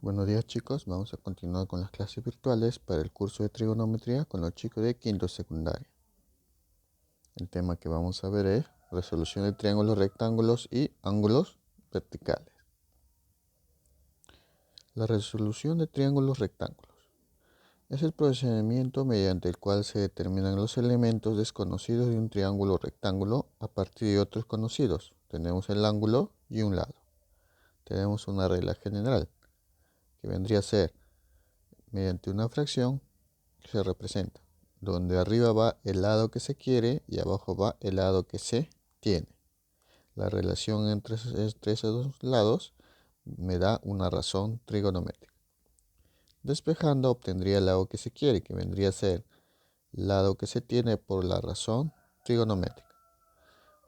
Buenos días chicos, vamos a continuar con las clases virtuales para el curso de trigonometría con los chicos de quinto secundaria. El tema que vamos a ver es resolución de triángulos, rectángulos y ángulos verticales. La resolución de triángulos rectángulos es el procedimiento mediante el cual se determinan los elementos desconocidos de un triángulo rectángulo a partir de otros conocidos. Tenemos el ángulo y un lado. Tenemos una regla general que vendría a ser mediante una fracción que se representa, donde arriba va el lado que se quiere y abajo va el lado que se tiene. La relación entre esos dos lados me da una razón trigonométrica. Despejando obtendría el lado que se quiere, que vendría a ser el lado que se tiene por la razón trigonométrica.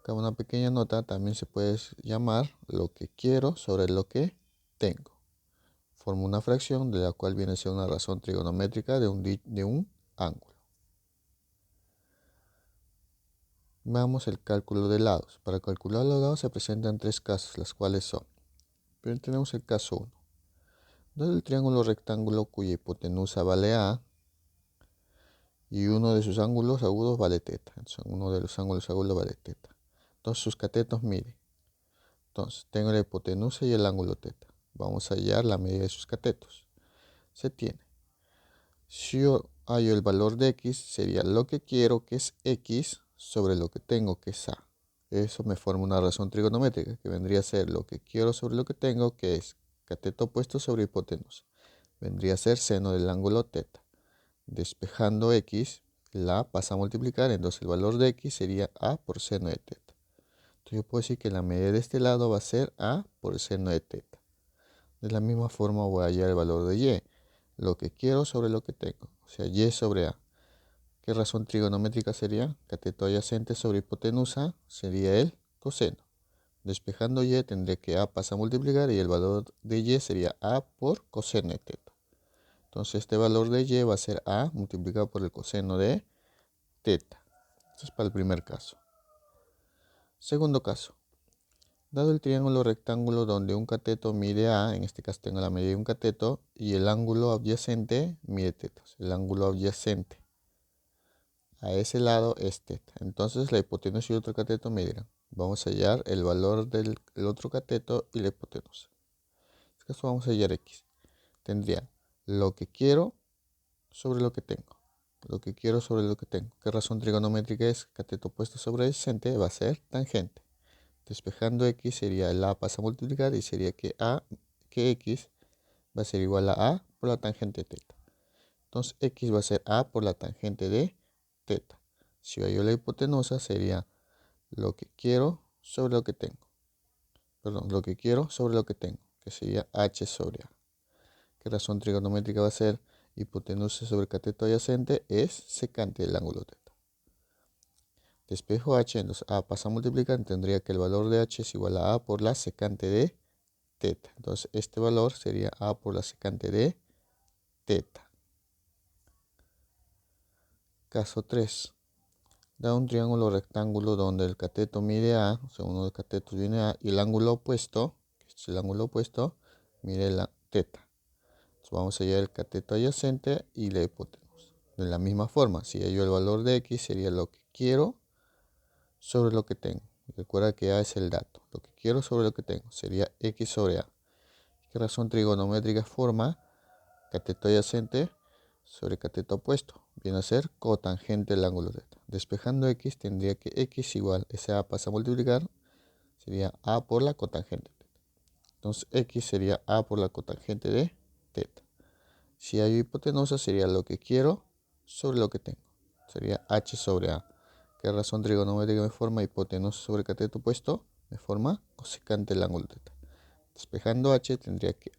Acá una pequeña nota, también se puede llamar lo que quiero sobre lo que tengo. Forma una fracción de la cual viene a ser una razón trigonométrica de un ángulo. Veamos el cálculo de lados. Para calcular los lados se presentan tres casos, las cuales son. Primero tenemos el caso 1. Dado el triángulo rectángulo cuya hipotenusa vale A y uno de sus ángulos agudos vale teta. Entonces, uno de los ángulos agudos vale teta. Entonces sus catetos miden. Entonces tengo la hipotenusa y el ángulo teta. Vamos a hallar la medida de sus catetos. Se tiene. Si yo hallo el valor de x, sería lo que quiero, que es x, sobre lo que tengo, que es a. Eso me forma una razón trigonométrica, que vendría a ser lo que quiero sobre lo que tengo, que es cateto opuesto sobre hipotenusa. Vendría a ser seno del ángulo teta. Despejando x, la pasa a multiplicar, entonces el valor de x sería a por seno de teta. Entonces yo puedo decir que la medida de este lado va a ser a por el seno de teta. De la misma forma voy a hallar el valor de y, lo que quiero sobre lo que tengo, o sea, y sobre a. ¿Qué razón trigonométrica sería? Cateto adyacente sobre hipotenusa sería el coseno. Despejando y tendré que a pasa a multiplicar y el valor de y sería a por coseno de teta. Entonces este valor de y va a ser a multiplicado por el coseno de teta. Esto es para el primer caso. Segundo caso. Dado el triángulo rectángulo donde un cateto mide a, en este caso tengo la medida de un cateto, y el ángulo adyacente mide teta. El ángulo adyacente a ese lado es teta. Entonces la hipotenusa y el otro cateto medirán. Vamos a hallar el valor del otro cateto y la hipotenusa. En este caso vamos a hallar x. Tendría lo que quiero sobre lo que tengo. Lo que quiero sobre lo que tengo. ¿Qué razón trigonométrica es? Cateto opuesto sobre adyacente va a ser tangente. Despejando x sería el a pasa a multiplicar y sería que x va a ser igual a por la tangente de teta. Entonces x va a ser a por la tangente de teta. Si hallo la hipotenusa sería lo que quiero sobre lo que tengo. Perdón, lo que quiero sobre lo que tengo, que sería h sobre a. ¿Qué razón trigonométrica va a ser? Hipotenusa sobre cateto adyacente es secante del ángulo teta. Despejo h, entonces a pasa a multiplicar, tendría que el valor de h es igual a por la secante de teta. Entonces este valor sería a por la secante de teta. Caso 3. Da un triángulo rectángulo donde el cateto mide a, o sea, uno de los catetos viene a, y el ángulo opuesto, que es el ángulo opuesto, mide la teta. Entonces vamos a hallar el cateto adyacente y la hipotenusa. De la misma forma, si hallo el valor de x, sería lo que quiero sobre lo que tengo. Recuerda que a es el dato. Lo que quiero sobre lo que tengo sería x sobre a. ¿Qué razón trigonométrica forma? Cateto adyacente sobre cateto opuesto. Viene a ser cotangente del ángulo teta. Despejando x tendría que x igual, ese a pasa a multiplicar, sería a por la cotangente de teta. Entonces x sería a por la cotangente de teta. Si hay hipotenusa sería lo que quiero sobre lo que tengo. Sería h sobre a. ¿Qué razón trigonométrica me forma? Hipotenusa sobre cateto opuesto me forma cosecante del ángulo teta. Despejando h tendría que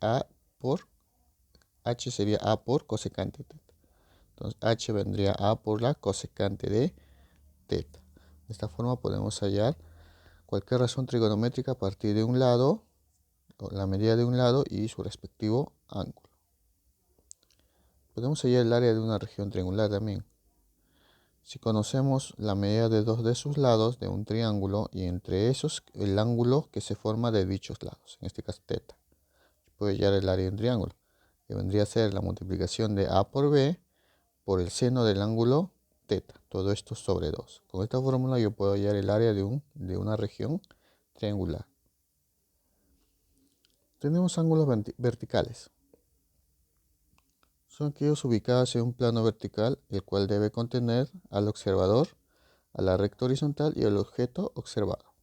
h sería a por cosecante de teta. Entonces h vendría a por la cosecante de teta. De esta forma podemos hallar cualquier razón trigonométrica a partir de un lado, o la medida de un lado y su respectivo ángulo. Podemos hallar el área de una región triangular también. Si conocemos la medida de dos de sus lados de un triángulo y entre esos el ángulo que se forma de dichos lados, en este caso teta, puedo hallar el área de un triángulo. que vendría a ser la multiplicación de A por B por el seno del ángulo teta. Todo esto sobre 2. Con esta fórmula yo puedo hallar el área de una región triangular. Tenemos ángulos verticales. Son aquellos ubicados en un plano vertical, el cual debe contener al observador, a la recta horizontal y al objeto observado.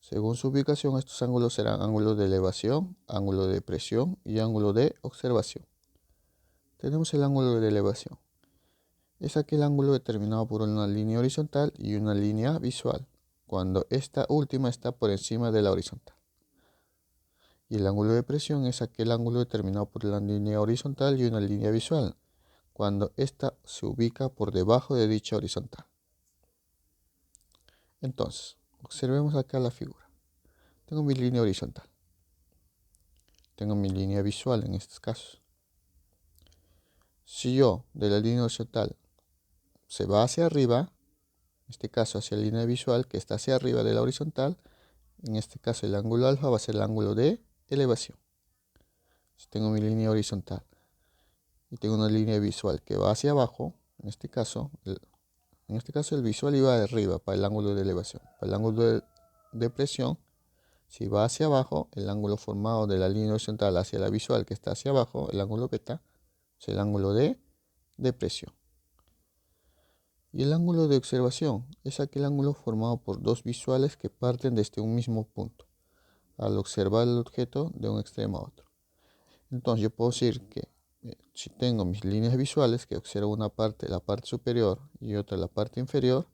Según su ubicación, estos ángulos serán ángulos de elevación, ángulo de depresión y ángulo de observación. Tenemos el ángulo de elevación. Es aquel ángulo determinado por una línea horizontal y una línea visual, cuando esta última está por encima de la horizontal. Y el ángulo de presión es aquel ángulo determinado por la línea horizontal y una línea visual, cuando ésta se ubica por debajo de dicha horizontal. Entonces, observemos acá la figura. Tengo mi línea horizontal. Tengo mi línea visual en estos casos. Si yo de la línea horizontal se va hacia arriba, en este caso hacia la línea visual que está hacia arriba de la horizontal, en este caso el ángulo alfa va a ser el ángulo de elevación. Si tengo mi línea horizontal y tengo una línea visual que va hacia abajo, en este caso el visual iba de arriba para el ángulo de elevación. Para el ángulo de depresión, si va hacia abajo, el ángulo formado de la línea horizontal hacia la visual que está hacia abajo, el ángulo beta, es el ángulo de depresión. Y el ángulo de observación es aquel ángulo formado por dos visuales que parten desde un mismo punto, al observar el objeto de un extremo a otro. Entonces yo puedo decir que si tengo mis líneas visuales que observo una parte, la parte superior y otra la parte inferior,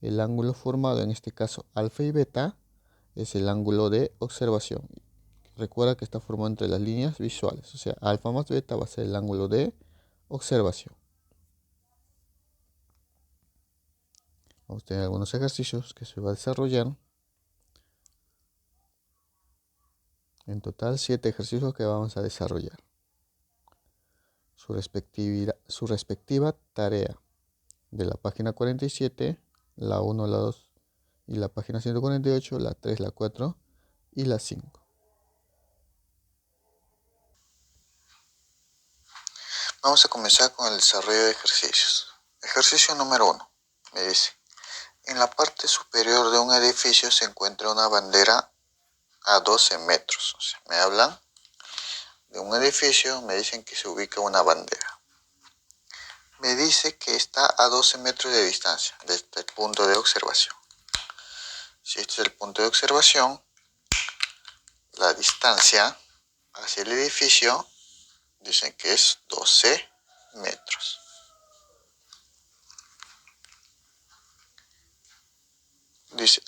el ángulo formado, en este caso alfa y beta, es el ángulo de observación. Recuerda que está formado entre las líneas visuales, o sea, alfa más beta va a ser el ángulo de observación. Vamos a tener algunos ejercicios que se va a desarrollar. En total, 7 ejercicios que vamos a desarrollar. Su respectiva tarea de la página 47, la 1, la 2 y la página 148, la 3, la 4 y la 5. Vamos a comenzar con el desarrollo de ejercicios. Ejercicio número 1. Me dice, en la parte superior de un edificio se encuentra una bandera a 12 metros. O sea, me hablan de un edificio, me dicen que se ubica una bandera. Me dice que está a 12 metros de distancia desde el punto de observación. Si este es el punto de observación, la distancia hacia el edificio dicen que es 12 metros. Dice,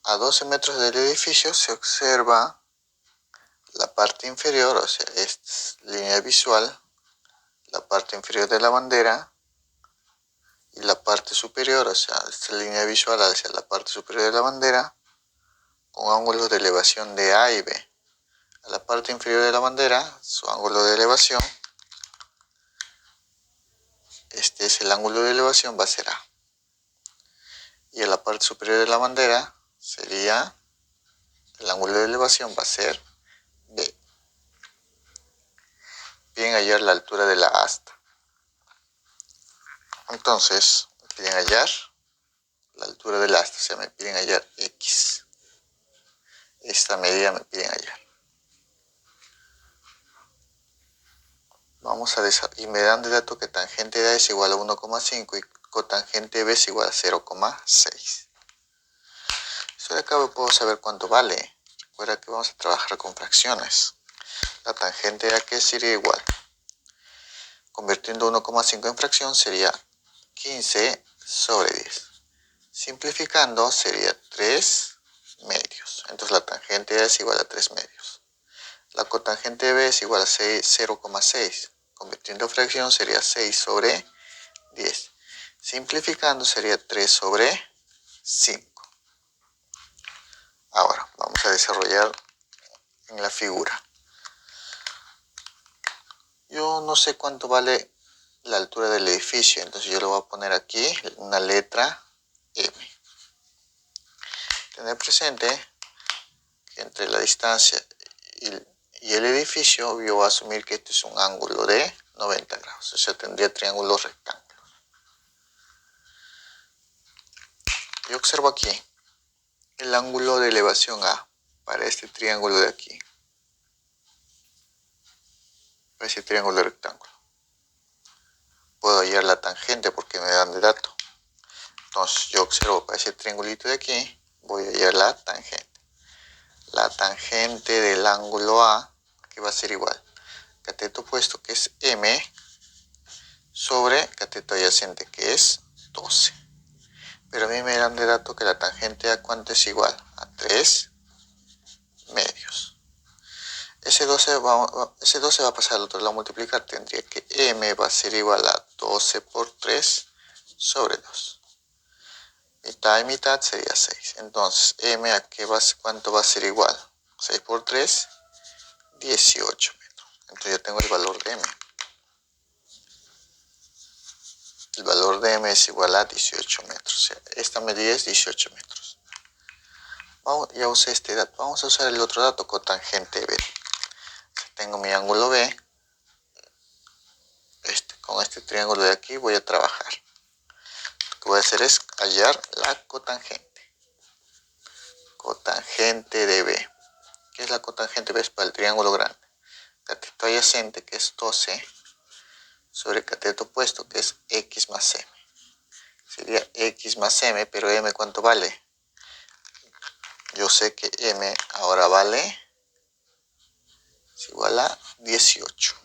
a 12 metros del edificio se observa la parte inferior, o sea, esta es línea visual, la parte inferior de la bandera, y la parte superior, o sea, esta línea visual hacia la parte superior de la bandera, con ángulos de elevación de A y B. A la parte inferior de la bandera, su ángulo de elevación, este es el ángulo de elevación, va a ser A. Y a la parte superior de la bandera sería, el ángulo de elevación va a ser B. Piden hallar la altura de la asta. Entonces, me piden hallar la altura del asta, o sea, me piden hallar X. Esta medida me piden hallar. Vamos a y me dan de dato que tangente A es igual a 1,5 y cotangente B es igual a 0,6. Eso de acá puedo saber cuánto vale. Recuerda que vamos a trabajar con fracciones. La tangente A que sería igual. Convirtiendo 1,5 en fracción sería 15 sobre 10. Simplificando sería 3 medios. Entonces la tangente A es igual a 3 medios. La cotangente B es igual a 0,6. Convirtiendo fracción sería 6 sobre 10. Simplificando sería 3 sobre 5. Ahora vamos a desarrollar en la figura. Yo no sé cuánto vale la altura del edificio, entonces yo le voy a poner aquí una letra M. Tener presente que entre la distancia y y el edificio, yo voy a asumir que este es un ángulo de 90 grados. O sea, tendría triángulos rectángulos. Yo observo aquí el ángulo de elevación A para este triángulo de aquí. Para ese triángulo rectángulo. Puedo hallar la tangente porque me dan de dato. Entonces yo observo para ese triangulito de aquí, voy a hallar la tangente. La tangente del ángulo A, que va a ser igual cateto opuesto, que es M, sobre cateto adyacente, que es 12. Pero a mí me dan de dato que la tangente a cuánto es igual, a 3 medios. Ese 12 va a pasar al otro lado a multiplicar, tendría que M va a ser igual a 12 por 3 sobre 2. Mitad y mitad sería 6. Entonces, M a ¿cuánto va a ser igual? 6 por 3, 18 metros. Entonces ya tengo el valor de M. El valor de M es igual a 18 metros. O sea, esta medida es 18 metros. Ya usé este dato. Vamos a usar el otro dato, cotangente B. Tengo mi ángulo B. Con este triángulo de aquí voy a trabajar. Lo que voy a hacer es hallar la cotangente. Cotangente de B. ¿Qué es la cotangente B? Es para el triángulo grande. Cateto adyacente, que es 12, sobre cateto opuesto, que es X más M. Sería X más M, pero M ¿cuánto vale? Yo sé que M ahora vale es igual a 18.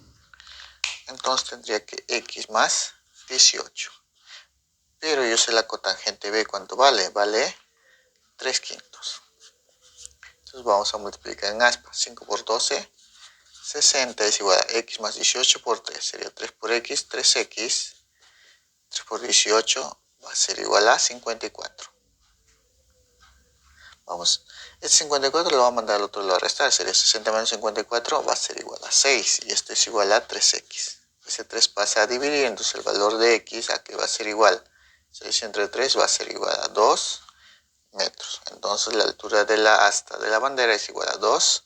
Entonces tendría que X más 18. Pero yo sé la cotangente B ¿cuánto vale? Vale 3/5. Entonces vamos a multiplicar en aspa. 5 por 12, 60 es igual a X más 18 por 3. Sería 3 por X, 3X. 3 por 18 va a ser igual a 54. Vamos, este 54 lo va a mandar al otro lado a restar. Sería 60 menos 54 va a ser igual a 6. Y esto es igual a 3X. Ese 3 pasa a dividir, entonces el valor de X a que va a ser igual 6 entre 3 va a ser igual a 2 metros. Entonces la altura de la asta de la bandera es igual a 2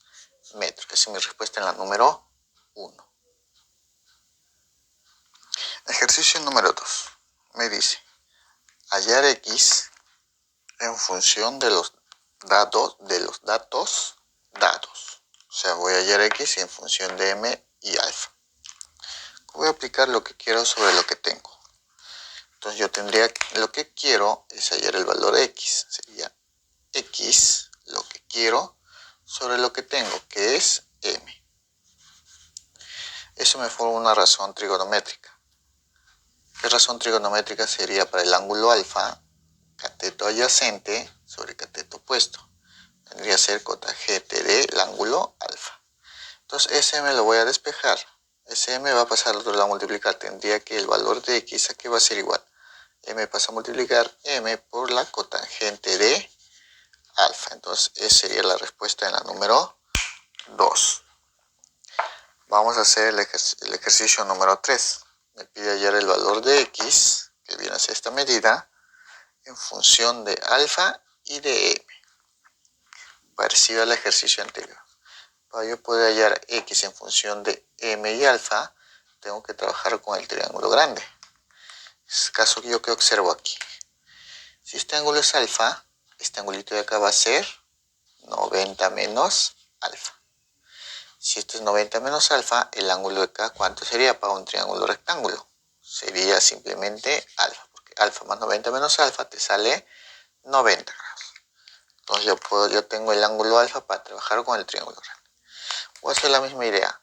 metros. Esa es mi respuesta en la número 1. Ejercicio número 2. Me dice hallar X en función de los datos dados. O sea, voy a hallar X en función de M y alfa. Voy a aplicar lo que quiero sobre lo que tengo. Entonces yo tendría, lo que quiero es hallar el valor X. Sería X, lo que quiero, sobre lo que tengo, que es M. Eso me forma una razón trigonométrica. ¿Qué razón trigonométrica sería para el ángulo alfa? Cateto adyacente sobre cateto opuesto. Tendría que ser cotangente del ángulo alfa. Entonces ese me lo voy a despejar. Ese m va a pasar al otro lado a multiplicar. Tendría que el valor de x aquí va a ser igual. M pasa a multiplicar m por la cotangente de alfa. Entonces esa sería la respuesta en la número 2. Vamos a hacer el ejercicio número 3. Me pide hallar el valor de x, que viene a ser esta medida, en función de alfa y de m. Parecido al ejercicio anterior. Para yo poder hallar x en función de m y alfa, tengo que trabajar con el triángulo grande. Es el caso que yo observo aquí. Si este ángulo es alfa, este angulito de acá va a ser 90 menos alfa. Si esto es 90 menos alfa, el ángulo de acá, ¿cuánto sería para un triángulo rectángulo? Sería simplemente alfa, porque alfa más 90 menos alfa te sale 90 grados. Entonces yo tengo el ángulo alfa para trabajar con el triángulo grande. Voy a hacer la misma idea.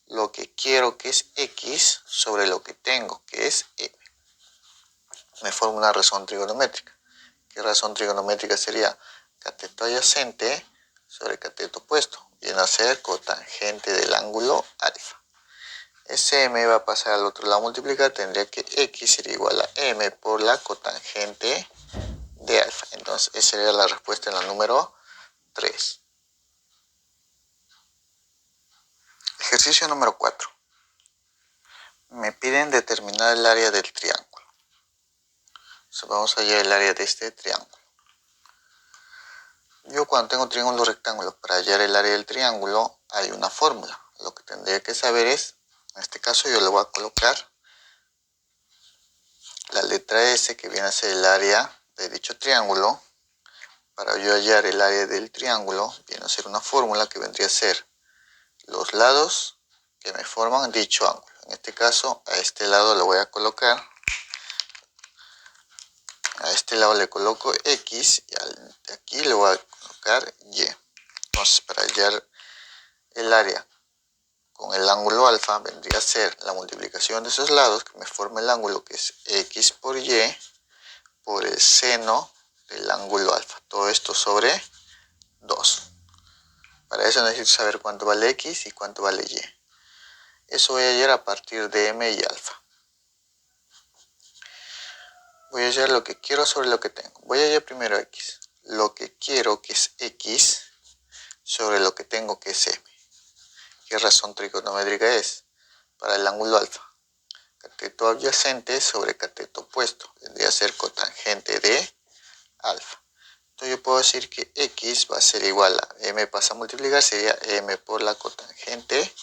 Lo que quiero que es x sobre lo que tengo que es m. Me forma una razón trigonométrica. ¿Qué razón trigonométrica sería? Cateto adyacente sobre cateto opuesto. Viene a ser cotangente del ángulo alfa. Ese m va a pasar al otro lado a multiplicar. Tendría que x sería igual a m por la cotangente de alfa. Entonces esa sería la respuesta en la número 3. Ejercicio número 4. Me piden determinar el área del triángulo. Entonces vamos a hallar el área de este triángulo. Yo cuando tengo triángulo rectángulo, para hallar el área del triángulo hay una fórmula. Lo que tendría que saber es, en este caso yo le voy a colocar la letra S, que viene a ser el área de dicho triángulo. Para yo hallar el área del triángulo, viene a ser una fórmula que vendría a ser los lados que me forman dicho ángulo. En este caso, a este lado le voy a colocar, a este lado le coloco X y de aquí le voy a colocar Y. Entonces, para hallar el área con el ángulo alfa, vendría a ser la multiplicación de esos lados que me forma el ángulo, que es X por Y, por el seno del ángulo alfa. Todo esto sobre 2. Para eso necesito saber cuánto vale X y cuánto vale Y. Eso voy a hallar a partir de M y alfa. Voy a hallar lo que quiero sobre lo que tengo. Voy a hallar primero X. Lo que quiero, que es X, sobre lo que tengo, que es M. ¿Qué razón trigonométrica es? Para el ángulo alfa, cateto adyacente sobre cateto opuesto. Vendría a ser cotangente de alfa. Entonces yo puedo decir que X va a ser igual a M, pasa a multiplicar, sería M por la cotangente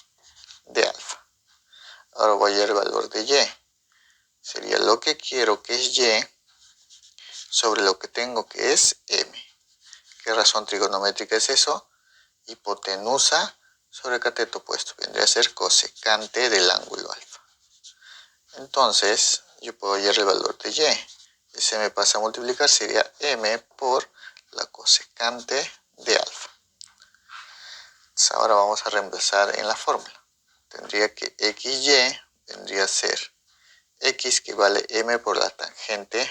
de alfa. Ahora voy a hallar el valor de Y. Sería lo que quiero, que es Y, sobre lo que tengo, que es M. ¿Qué razón trigonométrica es eso? Hipotenusa sobre cateto opuesto. Vendría a ser cosecante del ángulo alfa. Entonces, yo puedo hallar el valor de Y. Ese me pasa a multiplicar, sería M por la cosecante de alfa. Entonces, ahora vamos a reemplazar en la fórmula. Tendría que XY vendría a ser X, que vale M por la tangente,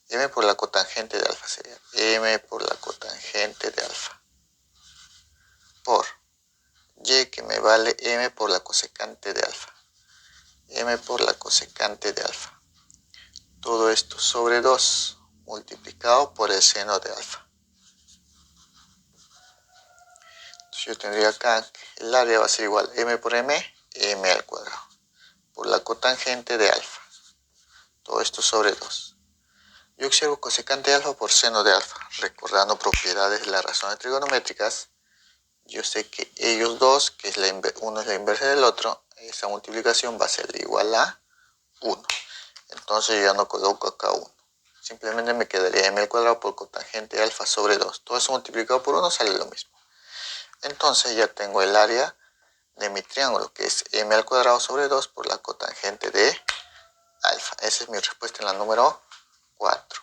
M por la cotangente de alfa, sería M por la cotangente de alfa, por Y, que me vale M por la cosecante de alfa, M por la cosecante de alfa. Todo esto sobre 2 multiplicado por el seno de alfa. Entonces yo tendría acá que el área va a ser igual M por M, M al cuadrado, por la cotangente de alfa. Todo esto sobre 2. Yo observo cosecante de alfa por seno de alfa. Recordando propiedades de las razones trigonométricas, yo sé que ellos dos, que es uno es la inversa del otro, esa multiplicación va a ser igual a 1. Entonces yo ya no coloco acá 1. Simplemente me quedaría m al cuadrado por cotangente de alfa sobre 2. Todo eso multiplicado por 1 sale lo mismo. Entonces ya tengo el área de mi triángulo, que es m al cuadrado sobre 2 por la cotangente de alfa. Esa es mi respuesta en la número 4.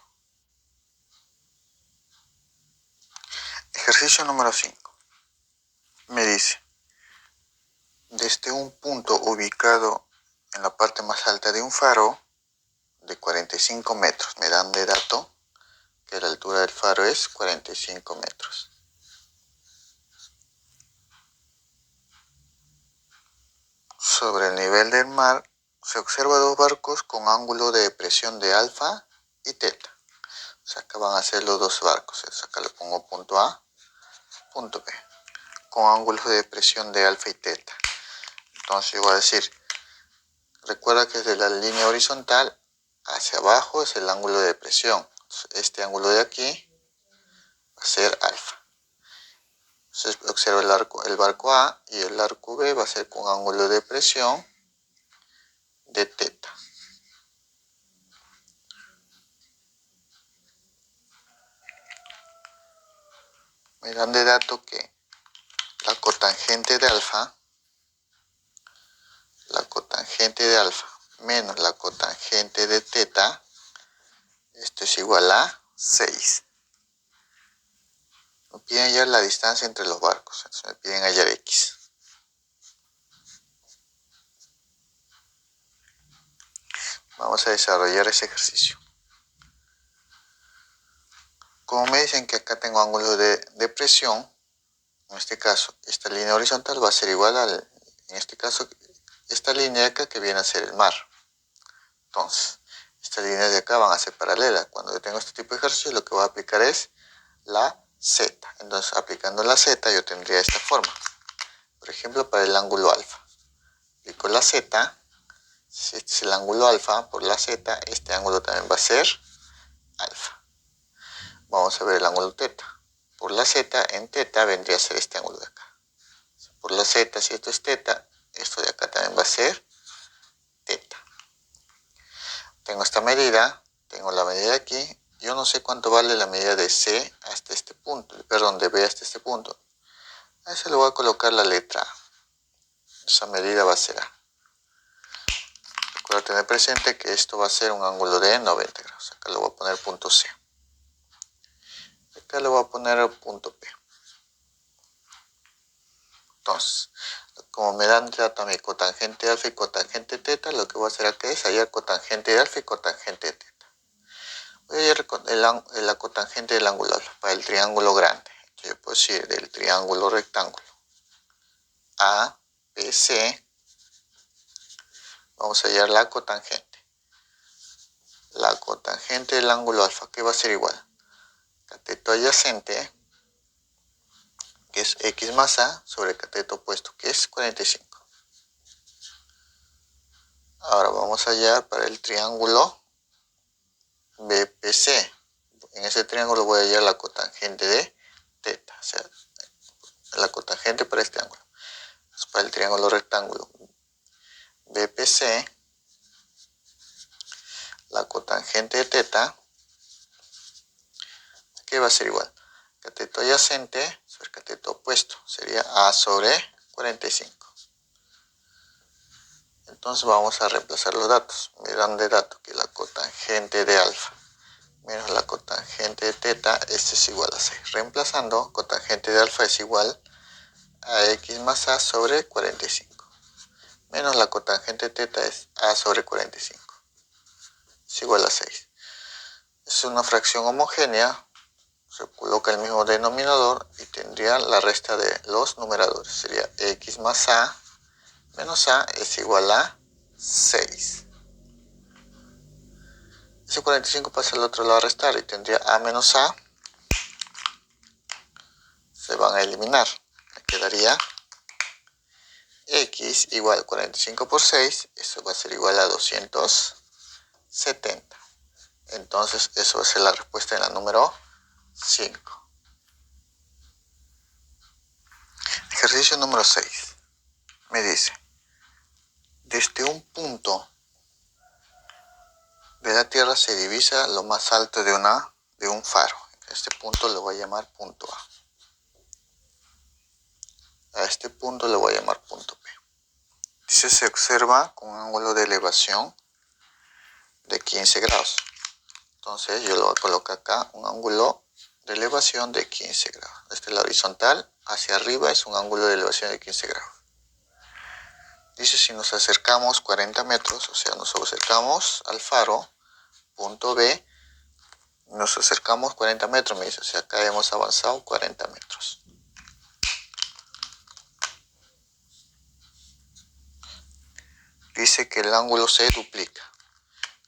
Ejercicio número 5. Me dice, desde un punto ubicado en la parte más alta de un faro de 45 metros, me dan de dato que la altura del faro es 45 metros. Sobre el nivel del mar se observan dos barcos con ángulo de depresión de alfa y teta. O sea, acá van a ser los dos barcos. Acá le pongo punto A, punto B, con ángulos de depresión de alfa y teta. Entonces yo voy a decir, recuerda que desde la línea horizontal hacia abajo es el ángulo de depresión. Entonces, este ángulo de aquí va a ser alfa. Entonces observo el barco A y el arco B va a ser con ángulo de depresión de teta. Me dan de dato que la cotangente de alfa menos la cotangente de teta, esto es igual a 6. Me piden hallar la distancia entre los barcos, entonces me piden hallar X. Vamos a desarrollar ese ejercicio. Como me dicen que acá tengo ángulos de depresión, en este caso esta línea horizontal va a ser igual en este caso, esta línea de acá, que viene a ser el mar. Entonces, estas líneas de acá van a ser paralelas. Cuando yo tengo este tipo de ejercicio, lo que voy a aplicar es la Z. Entonces, aplicando la Z, yo tendría esta forma. Por ejemplo, para el ángulo alfa. Aplico la Z. Si este es el ángulo alfa, por la Z, este ángulo también va a ser alfa. Vamos a ver el ángulo teta. por la z en teta vendría a ser este ángulo de acá. Por la z, si esto es teta, esto de acá también va a ser teta. Tengo esta medida, tengo la medida aquí. Yo no sé cuánto vale la medida de C hasta este punto, perdón, de B hasta este punto. A eso le voy a colocar la letra A. Esa medida va a ser A. Recuerda tener presente que esto va a ser un ángulo de 90 grados. Acá le voy a poner punto C. Acá le voy a poner el punto P. Entonces, como me dan dato a mi cotangente alfa y cotangente teta, lo que voy a hacer acá es hallar cotangente de alfa y cotangente de teta. Voy a hallar la cotangente del ángulo alfa para el triángulo grande. Entonces, yo puedo decir del triángulo rectángulo ABC, vamos a hallar la cotangente. La cotangente del ángulo alfa, que va a ser igual cateto adyacente, que es x más a, sobre cateto opuesto, que es 45. Ahora vamos a hallar para el triángulo BPC. En ese triángulo voy a hallar la cotangente de teta, o sea, la cotangente para este ángulo. Entonces, para el triángulo rectángulo BPC, la cotangente de teta, que va a ser igual cateto adyacente sobre cateto opuesto, sería a sobre 45. Entonces vamos a reemplazar los datos. Me dan de dato que la cotangente de alfa menos la cotangente de teta, este es igual a 6. Reemplazando, cotangente de alfa es igual a x más a sobre 45. Menos la cotangente de teta es a sobre 45. Es igual a 6. Es una fracción homogénea. Se coloca el mismo denominador y tendría la resta de los numeradores. Sería x más a menos a es igual a 6. Ese 45 pasa al otro lado a restar y tendría a menos a. Se van a eliminar. Me quedaría x igual 45 por 6. Eso va a ser igual a 270. Entonces eso va a ser la respuesta en la número 5. Ejercicio número 6. Me dice, desde un punto de la Tierra se divisa lo más alto de un faro. Este punto lo voy a llamar punto A. A este punto le voy a llamar punto P. Dice, se observa con un ángulo de elevación de 15 grados. Entonces yo lo voy a colocar acá, un ángulo de elevación de 15 grados. Desde la horizontal hacia arriba es un ángulo de elevación de 15 grados. Dice, si nos acercamos 40 metros, o sea, nos acercamos al faro, punto B, nos acercamos 40 metros, me dice, o sea, acá hemos avanzado 40 metros. Dice que el ángulo se duplica.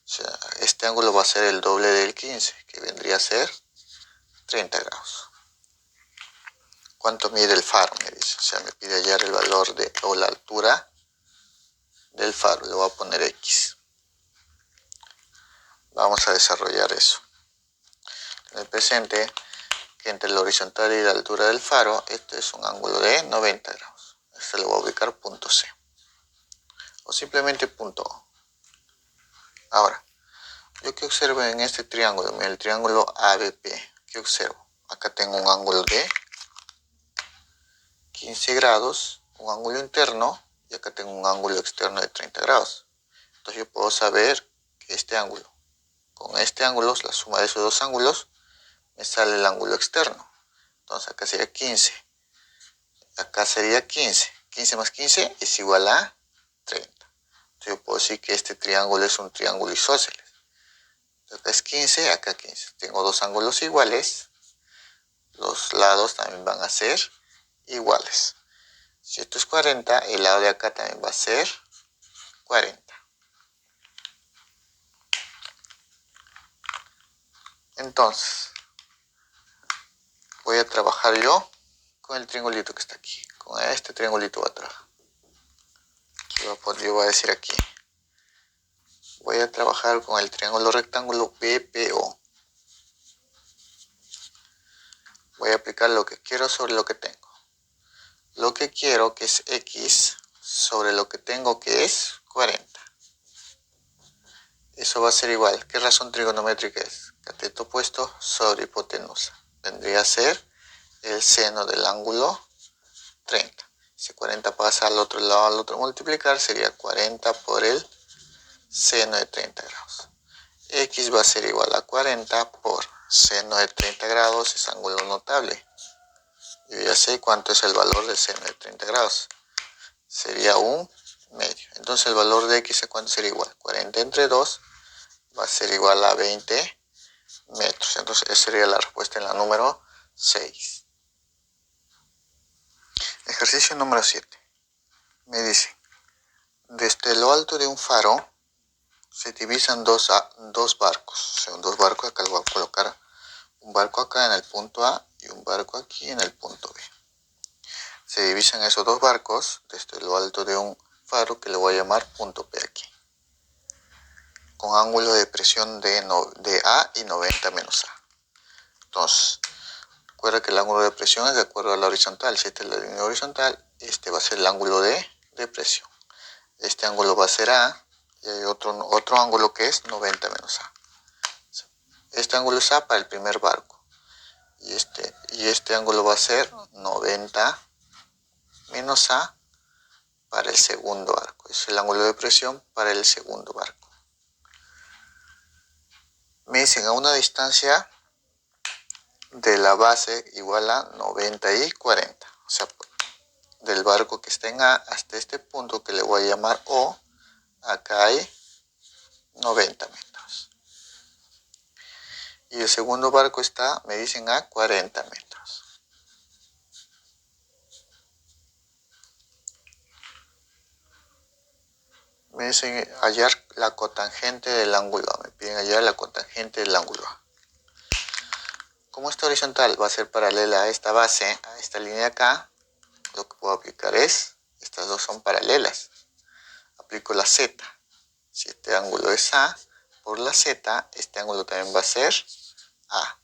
O sea, este ángulo va a ser el doble del 15, que vendría a ser 30 grados. ¿Cuánto mide el faro? Me dice, o sea, me pide hallar el valor o la altura del faro. Le voy a poner X. Vamos a desarrollar eso. En el presente, que entre la horizontal y la altura del faro, este es un ángulo de 90 grados. Este lo voy a ubicar punto C. O simplemente punto O. Ahora, yo que observo en este triángulo, en el triángulo ABP, ¿qué observo? Acá tengo un ángulo de 15 grados, un ángulo interno, y acá tengo un ángulo externo de 30 grados. Entonces yo puedo saber que este ángulo, con este ángulo, la suma de esos dos ángulos, me sale el ángulo externo. Entonces acá sería 15. Acá sería 15. 15 más 15 es igual a 30. Entonces yo puedo decir que este triángulo es un triángulo isósceles. Acá es 15, acá 15. Tengo dos ángulos iguales. Los lados también van a ser iguales. Si esto es 40, el lado de acá también va a ser 40. Entonces, voy a trabajar yo con el triangulito que está aquí. Con este triangulito voy a trabajar. Yo voy a decir aquí. Voy a trabajar con el triángulo rectángulo BPO. Voy a aplicar lo que quiero sobre lo que tengo. Lo que quiero, que es x, sobre lo que tengo, que es 40. Eso va a ser igual. ¿Qué razón trigonométrica es? Cateto opuesto sobre hipotenusa. Vendría a ser el seno del ángulo 30. Si 40 pasa al otro lado, al otro multiplicar, sería 40 por el seno de 30 grados. X va a ser igual a 40 por seno de 30 grados, es ángulo notable. Yo ya sé cuánto es el valor del seno de 30 grados. Sería un medio. Entonces el valor de X, ¿a cuánto sería igual? 40 entre 2 va a ser igual a 20 metros. Entonces esa sería la respuesta en la número 6. Ejercicio número 7. Me dice, desde lo alto de un faro se divisan dos barcos. O sea, dos barcos, acá le voy a colocar un barco acá en el punto A y un barco aquí en el punto B. Se divisan esos dos barcos desde lo alto de un faro que le voy a llamar punto P aquí, con ángulo de presión de A y 90 menos A. Entonces, recuerda que el ángulo de presión es de acuerdo a la horizontal. Si esta es la línea horizontal, este va a ser el ángulo de presión. Este ángulo va a ser A y hay otro ángulo que es 90 menos A. Este ángulo es A para el primer barco y este ángulo va a ser 90 menos A para el segundo barco. Es el ángulo de presión para el segundo barco. Me dicen a una distancia de la base igual a 90 y 40. O sea, del barco que está en A hasta este punto que le voy a llamar O, acá hay 90 metros. Y el segundo barco está, me dicen, a 40 metros. Me dicen hallar la cotangente del ángulo A. Me piden hallar la cotangente del ángulo A. Como esta horizontal va a ser paralela a esta base, a esta línea de acá, lo que puedo aplicar es, estas dos son paralelas. Aplico la Z. Si este ángulo es A, por la Z, este ángulo también va a ser A.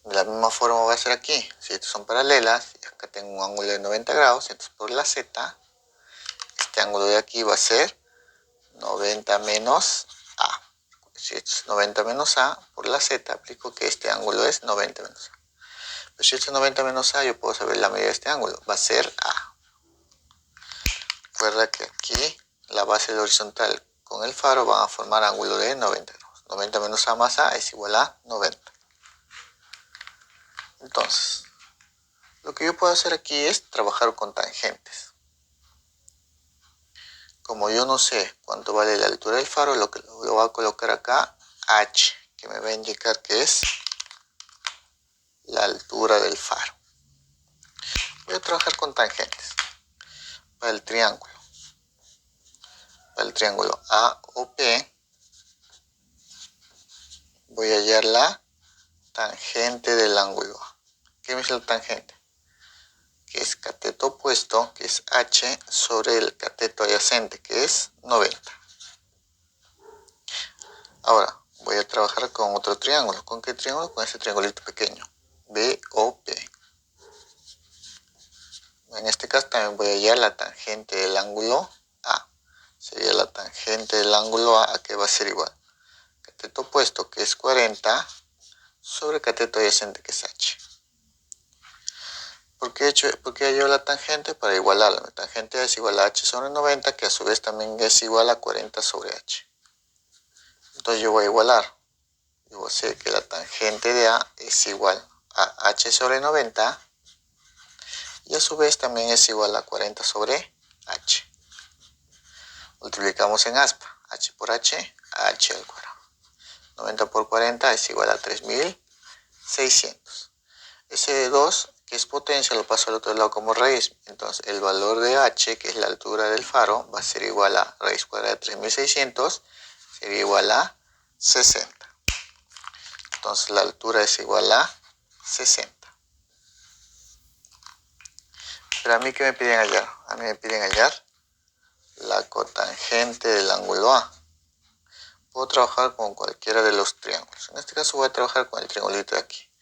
De la misma forma va a ser aquí. Si estas son paralelas, y acá tengo un ángulo de 90 grados, entonces por la Z, este ángulo de aquí va a ser 90 menos A. Si esto es 90 menos A, por la Z aplico que este ángulo es 90 menos A. Pero si esto es 90 menos A, yo puedo saber la medida de este ángulo. Va a ser A. Recuerda que aquí la base de horizontal con el faro van a formar ángulo de 90 grados. 90 menos A más A es igual a 90. Entonces, lo que yo puedo hacer aquí es trabajar con tangentes. Como yo no sé cuánto vale la altura del faro, lo voy a colocar acá H, que me va a indicar que es la altura del faro. Voy a trabajar con tangentes para el triángulo. Para el triángulo AOP voy a hallar la tangente del ángulo A. ¿Qué me dice la tangente? Que es cateto opuesto, que es H, sobre el cateto adyacente, que es 90. Ahora, voy a trabajar con otro triángulo. ¿Con qué triángulo? Con este triangulito pequeño, BOP. En este caso también voy a hallar la tangente del ángulo A. Sería la tangente del ángulo A, que va a ser igual. Cateto opuesto, que es 40, sobre cateto adyacente, que es H. ¿Por qué hallo la tangente? Para igualarla. La tangente es igual a H sobre 90, que a su vez también es igual a 40 sobre H. Entonces yo voy a igualar. Yo voy a hacer que la tangente de A es igual a H sobre 90 y a su vez también es igual a 40 sobre H. Multiplicamos en aspa. H por H, H al cuadrado. 90 por 40 es igual a 3600. Ese 2, que es potencia, lo paso al otro lado como raíz. Entonces el valor de H, que es la altura del faro, va a ser igual a raíz cuadrada de 3600, sería igual a 60. Entonces la altura es igual a 60. Pero a mí, ¿qué me piden hallar? A mí me piden hallar la cotangente del ángulo A. Puedo trabajar con cualquiera de los triángulos. En este caso voy a trabajar con el triangulito de aquí.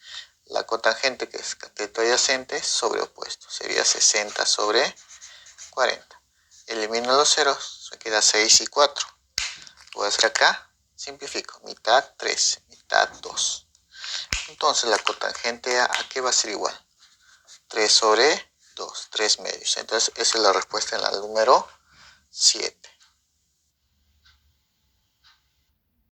la cotangente, que es cateto adyacente, sobre opuesto. Sería 60 sobre 40. Elimino los ceros, se queda 6 y 4. Voy a hacer acá, simplifico. Mitad 3, mitad 2. Entonces la cotangente ¿a qué va a ser igual? 3 sobre 2, 3 medios. Entonces esa es la respuesta en la número 7.